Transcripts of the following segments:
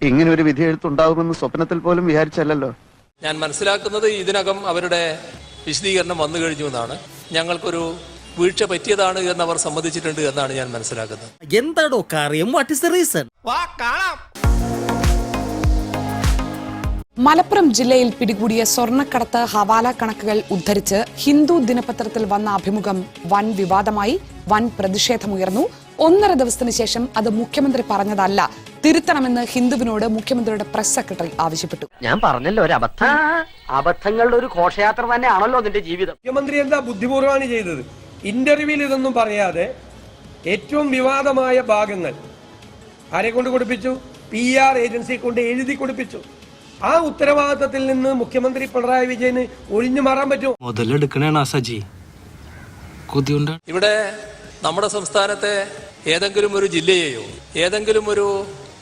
ഇങ്ങനെ ഒരു വിധി എഴുത്തുണ്ടാവുമെന്ന് സ്വപ്നത്തിൽ പോലും വിചാരിച്ചല്ലോ. ഞാൻ മനസ്സിലാക്കുന്നത് ഇതിനകം അവരുടെ വിശദീകരണം വന്നു കഴിഞ്ഞു എന്നാണ്. ഞങ്ങൾക്കൊരു വീഴ്ച പറ്റിയതാണ് എന്ന് അവർ സമ്മതിച്ചിട്ടുണ്ട് എന്നാണ് ഞാൻ മനസ്സിലാക്കുന്നത്. എന്താണോ കാര്യം? What is the reason? Malappuram ജില്ലയിൽ പിടികൂടിയ സ്വർണ്ണക്കടത്ത് ഹവാല കണക്കുകൾ ഉദ്ധരിച്ച് ഹിന്ദു ദിനപത്രത്തിൽ വന്ന അഭിമുഖം വൻ വിവാദമായി. വൻ പ്രതിഷേധമുയർന്നു. 1.5 ദിവസത്തിന് ശേഷം അത് മുഖ്യമന്ത്രി പറഞ്ഞതല്ല, തിരുത്തണമെന്ന് ഹിന്ദുവിനോട് മുഖ്യമന്ത്രിയുടെ പ്രസ് സെക്രട്ടറി ആവശ്യപ്പെട്ടു. ഞാൻ പറഞ്ഞല്ലോ, ഒരു അബദ്ധങ്ങളുടെ ഒരു ഘോഷയാത്ര തന്നെയാണല്ലോ അതിന്റെ ജീവിതം. മുഖ്യമന്ത്രി എന്താ ബുദ്ധിപൂർവ്വമാണ് ചെയ്തത്? ഇന്റർവ്യൂവിൽ ഇതൊന്നും പറയാതെ ഏറ്റവും വിവാദമായ ഭാഗങ്ങൾ ആരെ കൊണ്ട് കൊടുപ്പിച്ചു? PR ഏജൻസിയെ കൊണ്ട് എഴുതി കൊടുപ്പിച്ചു. ആ ഉത്തരവാദിത്തത്തിൽ നിന്ന് മുഖ്യമന്ത്രി പിണറായി വിജയന് ഒഴിഞ്ഞു മാറാൻ പറ്റുമോ? ഇവിടെ നമ്മുടെ സംസ്ഥാനത്തെ ഏതെങ്കിലും ഒരു ജില്ലയെയോ ഏതെങ്കിലും ഒരു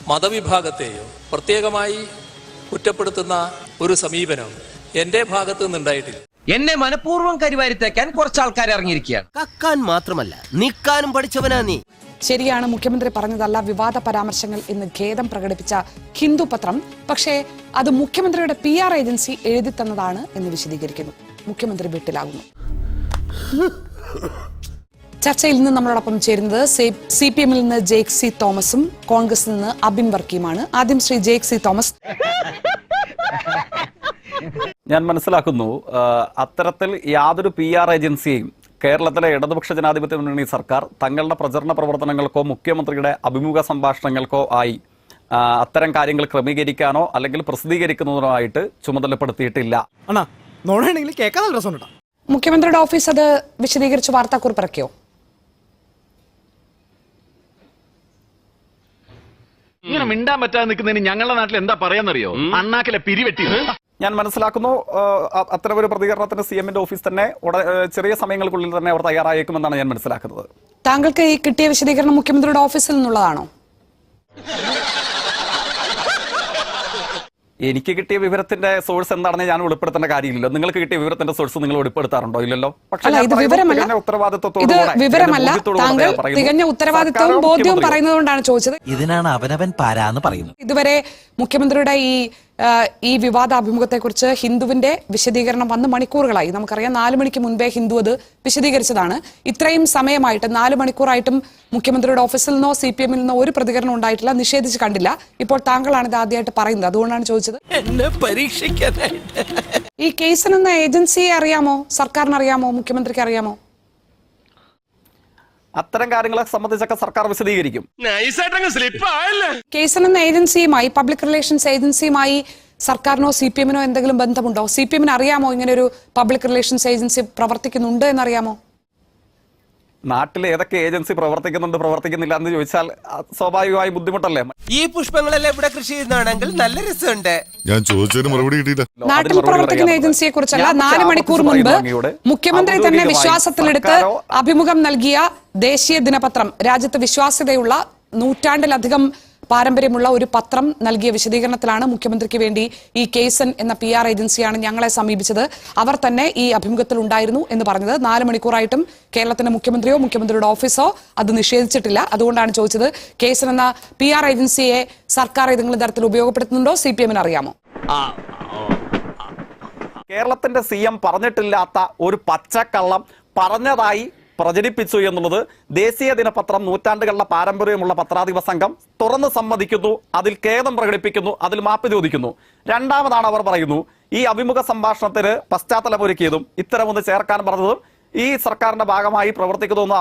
മതവിഭാഗത്തെയോ പ്രത്യേകമായി കുറ്റപ്പെടുത്തുന്ന ഒരു സമീപനം എന്റെ ഭാഗത്തു നിന്നുണ്ടായിട്ടില്ല. എന്നെ മനഃപൂർവ്വം കരിവാരിത്തേക്കാൻ കുറച്ച് ആൾക്കാർ ഇറങ്ങിയിരിക്കുകയാണ്. കക്കാൻ മാത്രമല്ല നിൽക്കാനും പഠിച്ചവനാ നീ. ശരിയാണ്, മുഖ്യമന്ത്രി പറഞ്ഞതല്ല വിവാദ പരാമർശങ്ങൾ എന്ന് ഖേദം പ്രകടിപ്പിച്ച ഹിന്ദു പത്രം പക്ഷേ അത് മുഖ്യമന്ത്രിയുടെ PR ഏജൻസി എഴുതി തന്നതാണ് എന്ന് വിശദീകരിക്കുന്നു. മുഖ്യമന്ത്രി വീട്ടിലാകുന്നു. ചർച്ചയിൽ നിന്ന് നമ്മളോടൊപ്പം ചേരുന്നത് CPM നിന്ന് ജേക്ക് സി തോമസും കോൺഗ്രസിൽ നിന്ന് അബിൻ വർക്കിയുമാണ്. ആദ്യം ശ്രീ ജേക്ക് സി തോമസ്. ഞാൻ മനസ്സിലാക്കുന്നു അത്തരത്തിൽ യാതൊരു PR ഏജൻസിയെയും കേരളത്തിലെ ഇടതുപക്ഷ ജനാധിപത്യ മുന്നണി സർക്കാർ തങ്ങളുടെ പ്രചരണ പ്രവർത്തനങ്ങൾക്കോ മുഖ്യമന്ത്രിയുടെ അഭിമുഖ സംഭാഷണങ്ങൾക്കോ ആയി അത്തരം കാര്യങ്ങൾ ക്രമീകരിക്കാനോ അല്ലെങ്കിൽ പ്രസിദ്ധീകരിക്കുന്നതിനോ ആയിട്ട് ചുമതലപ്പെടുത്തിയിട്ടില്ല. മുഖ്യമന്ത്രിയുടെ ഓഫീസ് അത് വിശദീകരിച്ച് വാർത്താക്കുറിപ്പ് ഇറക്കിയോ? ഇങ്ങനെ മിണ്ടാൻ പറ്റാതെ നിൽക്കുന്നതിന് ഞങ്ങളുടെ നാട്ടിൽ എന്താ പറയാന്നറിയോ? അണ്ണാക്കിലെ പിരിവെട്ടി. ഞാൻ മനസ്സിലാക്കുന്നു അത്തരമൊരു പ്രതികരണത്തിന് CMന്റെ ഓഫീസ് തന്നെ ചെറിയ സമയങ്ങൾക്കുള്ളിൽ തന്നെ അവർ തയ്യാറായേക്കുമെന്നാണ് ഞാൻ മനസ്സിലാക്കുന്നത്. താങ്കൾക്ക് ഈ കിട്ടിയ വിശദീകരണം മുഖ്യമന്ത്രിയുടെ ഓഫീസിൽ നിന്നുള്ളതാണോ? എനിക്ക് കിട്ടിയ വിവരത്തിന്റെ സോഴ്സ് എന്താണെന്ന് ഞാൻ വെളിപ്പെടുത്തേണ്ട കാര്യമില്ലല്ലോ. നിങ്ങൾക്ക് കിട്ടിയ വിവരത്തിന്റെ സോഴ്സ് നിങ്ങൾ വെളിപ്പെടുത്താറുണ്ടോ? ഇല്ലല്ലോ. പക്ഷേ ഇത് വിവരമല്ല, താങ്കൾ തികഞ്ഞ ഉത്തരവാദിത്വവും ബോധ്യവും പറയുന്നതുകൊണ്ടാണ് ചോദിച്ചത്. ഇതിനാണ് അവനവൻ പാരാന്ന് പറയുന്നത്. ഇതുവരെ മുഖ്യമന്ത്രിയുടെ ഈ വിവാദ അഭിമുഖത്തെ കുറിച്ച് ഹിന്ദുവിന്റെ വിശദീകരണം വന്ന് മണിക്കൂറുകളായി. നമുക്കറിയാം 4 മണിക്ക് മുൻപേ ഹിന്ദു അത് വിശദീകരിച്ചതാണ്. ഇത്രയും സമയമായിട്ട് 4 മണിക്കൂറായിട്ടും മുഖ്യമന്ത്രിയുടെ ഓഫീസിൽ നിന്നോ CPM നിന്നോ ഒരു പ്രതികരണം ഉണ്ടായിട്ടില്ല, നിഷേധിച്ച് കണ്ടില്ല. ഇപ്പോൾ താങ്കളാണ് ഇത് ആദ്യമായിട്ട് പറയുന്നത്, അതുകൊണ്ടാണ് ചോദിച്ചത്. എന്നെ പരീക്ഷിക്കാനായിട്ട്. ഈ കേസിനെന്ന ഏജൻസിയെ അറിയാമോ? സർക്കാരിന് അറിയാമോ? മുഖ്യമന്ത്രിക്ക് അറിയാമോ? അത്തരം കാര്യങ്ങളെ സംബന്ധിച്ചൊക്കെ സർക്കാർ വിശദീകരിക്കും. കേസിനെന്ന ഏജൻസിയുമായി, പബ്ലിക് റിലേഷൻസ് ഏജൻസിയുമായി സർക്കാരിനോ CPM നോ എന്തെങ്കിലും ബന്ധമുണ്ടോ? CPM അറിയാമോ ഇങ്ങനെ ഒരു പബ്ലിക് റിലേഷൻസ് ഏജൻസി പ്രവർത്തിക്കുന്നുണ്ട് എന്നറിയാമോ? നാട്ടിൽ ഏതൊക്കെ ഏജൻസി പ്രവർത്തിക്കുന്നില്ല എന്ന് ചോദിച്ചാൽ സ്വാഭാവികമായി ബുദ്ധിമുട്ടല്ലേ? ഈ പുഷ്പങ്ങളെല്ലാം ഇവിടെ കൃഷി ചെയ്യുന്നതാണെങ്കിൽ നല്ല രസമുണ്ട്. ഞാൻ ചോദിച്ചതിന് മറുപടി കിട്ടിയില്ല. നാട്ടിൽ പ്രവർത്തിക്കുന്ന ഏജൻസിയെ കുറിച്ചല്ല. 4 മണിക്കൂർ മുൻപ് മുഖ്യമന്ത്രി തന്നെ വിശ്വാസത്തിലെടുത്ത് അഭിമുഖം നൽകിയ ദേശീയ ദിനപത്രം, രാജ്യത്ത് വിശ്വാസ്യതയുള്ള 100-ാണ്ടിലധികം പാരമ്പര്യമുള്ള ഒരു പത്രം നൽകിയ വിശദീകരണത്തിലാണ് മുഖ്യമന്ത്രിക്ക് വേണ്ടി ഈ കേസൻ എന്ന PR ഏജൻസിയാണ് ഞങ്ങളെ സമീപിച്ചത്, അവർ തന്നെ ഈ അഭിമുഖത്തിൽ ഉണ്ടായിരുന്നു എന്ന് പറഞ്ഞത്. 4 മണിക്കൂറായിട്ടും കേരളത്തിന്റെ മുഖ്യമന്ത്രിയോ മുഖ്യമന്ത്രിയുടെ ഓഫീസോ അത് നിഷേധിച്ചിട്ടില്ല. അതുകൊണ്ടാണ് ചോദിച്ചത്, കേസൻ എന്ന PR ഏജൻസിയെ സർക്കാർ ഏതെങ്കിലും തരത്തിൽ ഉപയോഗപ്പെടുത്തുന്നുണ്ടോ? CPM അറിയാമോ? കേരളത്തിന്റെ CM പറഞ്ഞിട്ടില്ലാത്ത ഒരു പച്ചക്കള്ളം പറഞ്ഞതായി പ്രചരിപ്പിച്ചു എന്നുള്ളത് ദേശീയ ദിനപത്രം 100-ാണ്ടുകളുടെ പാരമ്പര്യമുള്ള പത്രാധിപ സംഘം തുറന്ന് സമ്മതിക്കുന്നു, അതിൽ ഖേദം പ്രകടിപ്പിക്കുന്നു, അതിൽ മാപ്പ് ചോദിക്കുന്നു. രണ്ടാമതാണ് അവർ പറയുന്നു ഈ അഭിമുഖ സംഭാഷണത്തിന് പശ്ചാത്തലമൊരുക്കിയതും ഇത്തരമൊന്ന് ചേർക്കാൻ പറഞ്ഞതും ഈ സർക്കാരിന്റെ ഭാഗമായി പ്രവർത്തിക്കുന്നതെന്ന്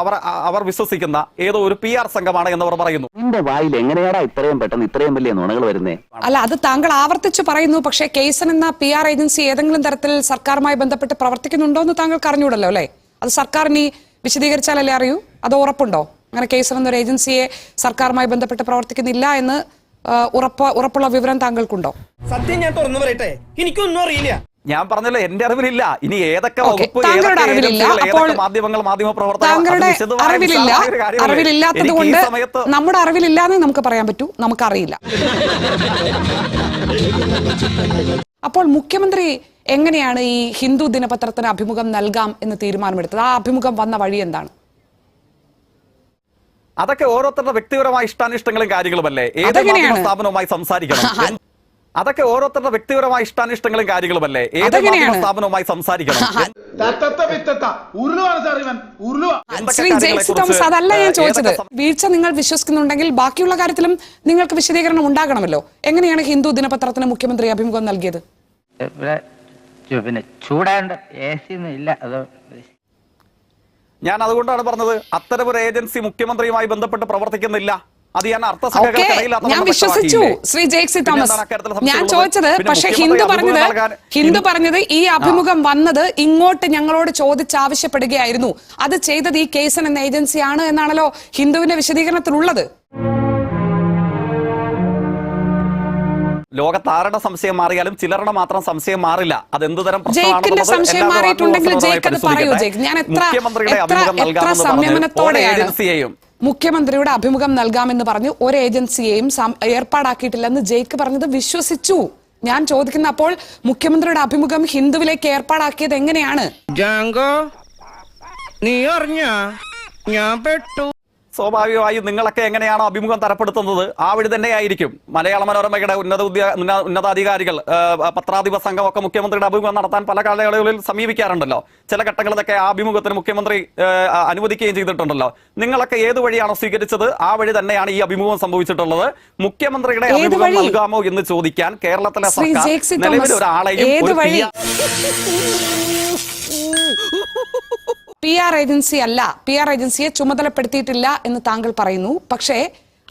അവർ വിശ്വസിക്കുന്ന ഏതോ ഒരു PR സംഘമാണ് എന്നവർ പറയുന്നു. നിന്റെ വായിൽ എങ്ങനെയാടാ ഇത്രയും പെട്ടെന്ന് ഇത്രയും വലിയ നുണകൾ വരുന്നേ? അല്ല, അത് താങ്കൾ ആവർത്തിച്ചു പറയുന്നു. പക്ഷേ കേസൻ എന്ന PR ഏജൻസി ഏതെങ്കിലും തരത്തിൽ സർക്കാരുമായി ബന്ധപ്പെട്ട് പ്രവർത്തിക്കുന്നുണ്ടോ എന്ന് താങ്കൾക്ക് അറിഞ്ഞൂടല്ലോ അല്ലേ? അത് സർക്കാരിന് വിശദീകരിച്ചാലല്ലേ അറിയൂ. അത് ഉറപ്പുണ്ടോ? അങ്ങനെ കേസൻ എന്നൊരു ഏജൻസിയെ സർക്കാരുമായി ബന്ധപ്പെട്ട് പ്രവർത്തിക്കുന്നില്ല എന്ന് ഉറപ്പുള്ള വിവരം താങ്കൾക്കുണ്ടോ? സത്യം ഞാൻ തുറന്നു പറയട്ടെ, എനിക്കൊന്നും അറിയില്ല. ഞാൻ പറഞ്ഞല്ലോ, എന്റെ അറിവിലില്ല. ഇനി ഏതൊക്കെ താങ്കളുടെ അറിവിലില്ല, അപ്പോൾ താങ്കളുടെ അറിവിലില്ലാത്തത് കൊണ്ട് നമ്മുടെ അറിവിലില്ലാന്ന് നമുക്ക് പറയാൻ പറ്റൂ, നമുക്കറിയില്ല. അപ്പോൾ മുഖ്യമന്ത്രി എങ്ങനെയാണ് ഈ ഹിന്ദു ദിനപത്രത്തിന് അഭിമുഖം നൽകാം എന്ന് തീരുമാനമെടുത്തത്? ആ അഭിമുഖം വന്ന വഴി എന്താണ്? അതൊക്കെ ഓരോരുത്തരുടെ വ്യക്തിപരമായ ഇഷ്ടാനിഷ്ടങ്ങളും കാര്യങ്ങളുമല്ലേ. ഏത് മാധ്യമ സ്ഥാപനവുമായി സംസാരിക്കണം, അതൊക്കെ ഓരോരുത്തരുടെ വ്യക്തിപരമായ ഇഷ്ടാനിഷ്ടങ്ങളും കാര്യങ്ങളുമല്ലേ. ഏത് മാധ്യമ സ്ഥാപനവുമായി സംസാരിക്കണം. ശ്രീ ജെയ്സി തോമസ്, അതല്ല ഞാൻ ചോദിച്ചത്. വീഴ്ച നിങ്ങൾ വിശ്വസിക്കുന്നുണ്ടെങ്കിൽ ബാക്കിയുള്ള കാര്യത്തിലും നിങ്ങൾക്ക് വിശദീകരണം ഉണ്ടാകണമല്ലോ. എങ്ങനെയാണ് ഹിന്ദു ദിനപത്രത്തിന് മുഖ്യമന്ത്രി അഭിമുഖം നൽകിയത്? പിന്നെ ചൂടാണ്ട് AC ഒന്നും ഇല്ല. ഞാൻ അതുകൊണ്ടാണ് പറഞ്ഞത്, അത്തരമൊരു ഏജൻസി മുഖ്യമന്ത്രിയുമായി ബന്ധപ്പെട്ട് പ്രവർത്തിക്കുന്നില്ല. അത് ഞാൻ ഞാൻ വിശ്വസിച്ചു ശ്രീ ജെയ്സി തോമസ്. ഞാൻ ചോദിച്ചത്, പക്ഷെ ഹിന്ദു പറഞ്ഞത് ഈ അഭിമുഖം വന്നത് ഇങ്ങോട്ട് ഞങ്ങളോട് ചോദിച്ചാവശ്യപ്പെടുകയായിരുന്നു. അത് ചെയ്തത് ഈ കേസൻ എന്ന ഏജൻസിയാണ് എന്നാണല്ലോ ഹിന്ദുവിന്റെ വിശദീകരണത്തിലുള്ളത്. ലോകത്താരുടെ സംശയം മാറിയാലും ചിലരുടെ മാത്രം സംശയം മാറില്ല. അത് എന്തുതരം ജയിക്കിന്റെ സംശയം മാറിയിട്ടുണ്ടെങ്കിൽ ജയിക്ക് അത് പറയൂ. ജയിക്ക്, ഞാൻ എത്ര സംയമനത്തോടെയാണ് മുഖ്യമന്ത്രിയുടെ അഭിമുഖം നൽകാമെന്ന് പറഞ്ഞു ഒരു ഏജൻസിയെയും ഏർപ്പാടാക്കിയിട്ടില്ലെന്ന് ജയിക്ക് പറഞ്ഞത് വിശ്വസിച്ചു. ഞാൻ ചോദിക്കുന്ന, അപ്പോൾ മുഖ്യമന്ത്രിയുടെ അഭിമുഖം ഹിന്ദുവിലേക്ക് ഏർപ്പാടാക്കിയത് എങ്ങനെയാണ്? നീ അറിഞ്ഞ ഞാൻ പെട്ടു. സ്വാഭാവികമായും നിങ്ങളൊക്കെ എങ്ങനെയാണോ അഭിമുഖം തരപ്പെടുത്തുന്നത് ആ വഴി തന്നെയായിരിക്കും. മലയാള മനോരമയുടെ ഉന്നതാധികാരികൾ, പത്രാധിപ സംഘം ഒക്കെ മുഖ്യമന്ത്രിയുടെ അഭിമുഖം നടത്താൻ പല കാലയളവുകളിൽ സമീപിക്കാറുണ്ടല്ലോ. ചില ഘട്ടങ്ങളിലൊക്കെ ആ അഭിമുഖത്തിന് മുഖ്യമന്ത്രി അനുവദിക്കുകയും ചെയ്തിട്ടുണ്ടല്ലോ. നിങ്ങളൊക്കെ ഏത് വഴിയാണോ സ്വീകരിച്ചത് ആ വഴി തന്നെയാണ് ഈ അഭിമുഖം സംഭവിച്ചിട്ടുള്ളത്. മുഖ്യമന്ത്രിയുടെ അഭിമുഖം നൽകാമോ എന്ന് ചോദിക്കാൻ കേരളത്തിലെ സർക്കാർ നിലവിൽ ഒരാളെയും PR ഏജൻസി അല്ല, PR ഏജൻസിയെ ചുമതലപ്പെടുത്തിയിട്ടില്ല എന്ന് താങ്കൾ പറയുന്നു. പക്ഷേ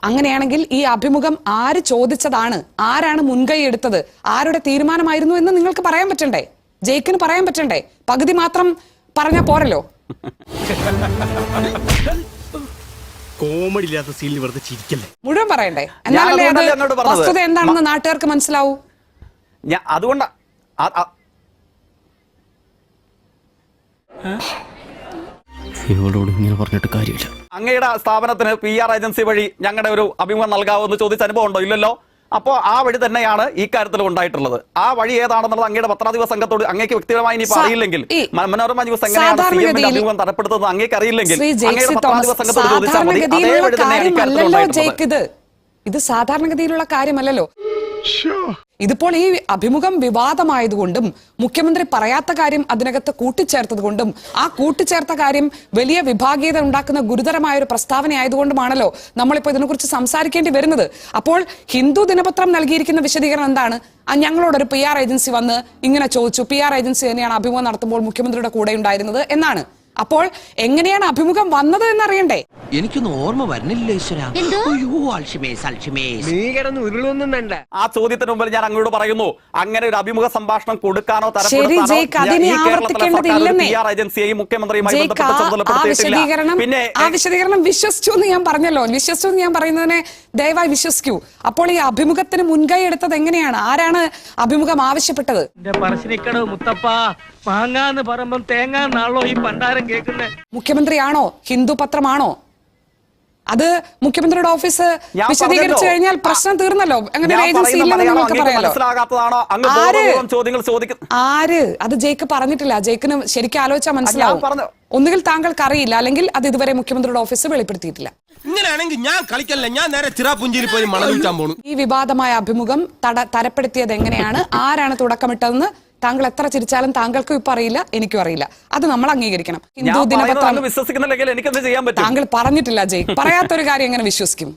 അങ്ങനെയാണെങ്കിൽ ഈ അഭിമുഖം ആര് ചോദിച്ചതാണ്, ആരാണ് മുൻകൈ എടുത്തത്, ആരുടെ തീരുമാനമായിരുന്നു എന്ന് നിങ്ങൾക്ക് പറയാൻ പറ്റണ്ടേ? ജയിക്കിന് പറയാൻ പറ്റണ്ടേ? പകുതി മാത്രം പറഞ്ഞാൽ പോരല്ലോ. കോമഡി ഇല്ലാത്ത സീനിൽ വെറുതെ ചിരിക്കല്ലേ, മുഴുവൻ പറയണ്ടേ? എന്നാലല്ലേ അത് വസ്തുത എന്താണെന്ന് നാട്ടുകാർക്ക് മനസ്സിലാവൂ. അതുകൊണ്ട് ഇവളോട് ഇങ്ങനെ പറഞ്ഞിട്ട് കാര്യമില്ല. അങ്ങയുടെ സ്ഥാപനത്തിന് PR ഏജൻസി വഴി ഞങ്ങളുടെ ഒരു അഭിമുഖം നൽകാവോ എന്ന് ചോദിച്ച അനുഭവം ഉണ്ടോ? ഇല്ലല്ലോ. അപ്പോൾ ആ വഴി തന്നെയാണ് ഈ കാര്യത്തിൽ ഉണ്ടായിട്ടുള്ളത്. ആ വഴി ഏതാണെന്നുള്ളത് അങ്ങയുടെ പത്രാധിപ സംഘത്തോട് അങ്ങേക്ക് വ്യക്തിപരമായി ഇനി അറിയില്ലെങ്കിൽ, മനോരമ ന്യൂസ് എങ്ങനെയാണ് CM-ന്റെ അഭിമുഖം തരപ്പെടുത്തുന്നത് അങ്ങേക്ക് അറിയില്ലെങ്കിൽ അങ്ങയുടെ പത്രാധിപ സംഘത്തോട് ചോദിച്ചാൽ മതി. അതേ വഴി തന്നെയാണ് ഇത് സാധാരണഗതിയിലുള്ള കാര്യമല്ലല്ലോ. ഇതിപ്പോൾ ഈ അഭിമുഖം വിവാദമായതുകൊണ്ടും മുഖ്യമന്ത്രി പറയാത്ത കാര്യം അതിനകത്ത് കൂട്ടിച്ചേർത്തത് കൊണ്ടും ആ കൂട്ടിച്ചേർത്ത കാര്യം വലിയ വിഭാഗീയത ഉണ്ടാക്കുന്ന ഗുരുതരമായ ഒരു പ്രസ്താവന ആയതുകൊണ്ടുമാണല്ലോ നമ്മളിപ്പോൾ ഇതിനെക്കുറിച്ച് സംസാരിക്കേണ്ടി വരുന്നത്. അപ്പോൾ ഹിന്ദു ദിനപത്രം നൽകിയിരിക്കുന്ന വിശദീകരണം എന്താണ്? ഞങ്ങളോടൊരു PR ഏജൻസി വന്ന് ഇങ്ങനെ ചോദിച്ചു, PR ഏജൻസി തന്നെയാണ് അഭിമുഖം നടത്തുമ്പോൾ മുഖ്യമന്ത്രിയുടെ കൂടെ ഉണ്ടായിരുന്നത് എന്നാണ്. അപ്പോൾ എങ്ങനെയാണ് അഭിമുഖം വന്നത് എന്നറിയണ്ടേ? എനിക്കൊന്നും ഓർമ്മ വരുന്നില്ല. ആ ചോദ്യത്തിന് മുമ്പിൽ ഞാൻ അങ്ങോട്ട് പറയുന്നു, അങ്ങനെ ഒരു അഭിമുഖ സംഭാഷണം കൊടുക്കാനോ ഏജൻസിയെയും മുഖ്യമന്ത്രിയുമായി ആ വിശദീകരണം വിശ്വസിച്ചു എന്ന് ഞാൻ പറഞ്ഞല്ലോ. വിശ്വസിച്ചു എന്ന് ഞാൻ പറയുന്നതിനെ ദയവായി വിശ്വസിക്കൂ. അപ്പോൾ ഈ അഭിമുഖത്തിന് മുൻകൈ എടുത്തത് എങ്ങനെയാണ്? ആരാണ് അഭിമുഖം ആവശ്യപ്പെട്ടത്? മുഖ്യമന്ത്രിയാണോ? ഹിന്ദു പത്രമാണോ? അത് മുഖ്യമന്ത്രിയുടെ ഓഫീസ് വിശദീകരിച്ചു കഴിഞ്ഞാൽ പ്രശ്നം തീർന്നല്ലോ. അങ്ങനെ ഒരു ഏജൻസി ഇല്ലെന്ന് നമുക്ക് പറയാലോ. ആര്? അത് ജയിക്ക് പറഞ്ഞിട്ടില്ല. ജയിക്കിന് ശരിക്കും ആലോചിച്ചാൽ മനസ്സിലാവും. ഒന്നുകിൽ താങ്കൾക്ക് അറിയില്ല, അല്ലെങ്കിൽ അത് ഇതുവരെ മുഖ്യമന്ത്രിയുടെ ഓഫീസ് വെളിപ്പെടുത്തിയിട്ടില്ല. ഇങ്ങനെയാണെങ്കിൽ ഞാൻ കളിക്കല്ല, ഞാൻ നേരെ ചിറാപുഞ്ചിയിൽ പോയി മണം വിൽക്കാൻ പോണു. ഈ വിവാദമായ അഭിമുഖം തരപ്പെടുത്തിയത് എങ്ങനെയാണ്, ആരാണ് തുടക്കമിട്ടതെന്ന് താങ്കൾ എത്ര ചിരിച്ചാലും താങ്കൾക്കും ഇപ്പൊ അറിയില്ല, എനിക്കും അറിയില്ല. അത് നമ്മൾ അംഗീകരിക്കണം. ഹിന്ദു ദിനപത്രം താങ്കൾ പറഞ്ഞിട്ടില്ല. ജയ് പറയാത്തൊരു കാര്യം എങ്ങനെ വിശ്വസിക്കും?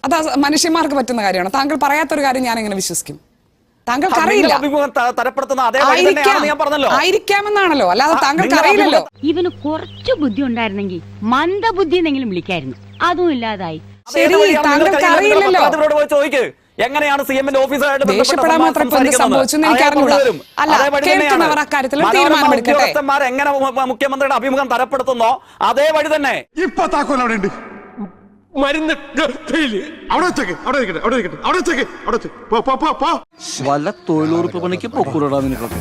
അത് മനുഷ്യന്മാർക്ക് പറ്റുന്ന കാര്യമാണ്. താങ്കൾ പറയാത്തൊരു കാര്യം ഞാൻ എങ്ങനെ വിശ്വസിക്കും? താങ്കൾക്ക് അറിയില്ല. ആയിരിക്കാമെന്നാണല്ലോ, അല്ലാതെ താങ്കൾക്ക് അറിയില്ലല്ലോ. ഇവന് കുറച്ചു ബുദ്ധി ഉണ്ടായിരുന്നെങ്കിൽ മന്ദബുദ്ധി എന്നെങ്കിലും വിളിക്കായിരുന്നു. അതും ഇല്ലാതായി. ശരി, താങ്കൾക്ക് അറിയില്ലല്ലോ. എങ്ങനെയാണ് CM-ന്റെ ഓഫീസായിട്ട് ദേഷ്യപ്പെടാൻ മാത്രം സംഭവിച്ചെന്ന് എനിക്ക് അറിഞ്ഞൂടാ. അല്ല, കേൾക്കുന്നവർ അക്കാര്യത്തിൽ തീരുമാനമെടുക്കട്ടെ. എങ്ങനെ മുഖ്യമന്ത്രിയുടെ അഭിമുഖം തരപ്പെടുത്തുന്നോ അതേ വഴി തന്നെ. ഇപ്പൊ താക്കോൽ അവിടെ ഉണ്ട്, മരുന്ന് വല്ല തൊഴിലുറപ്പ് പണിക്ക് പൊക്കൂടാ നിനക്കൊക്കെ.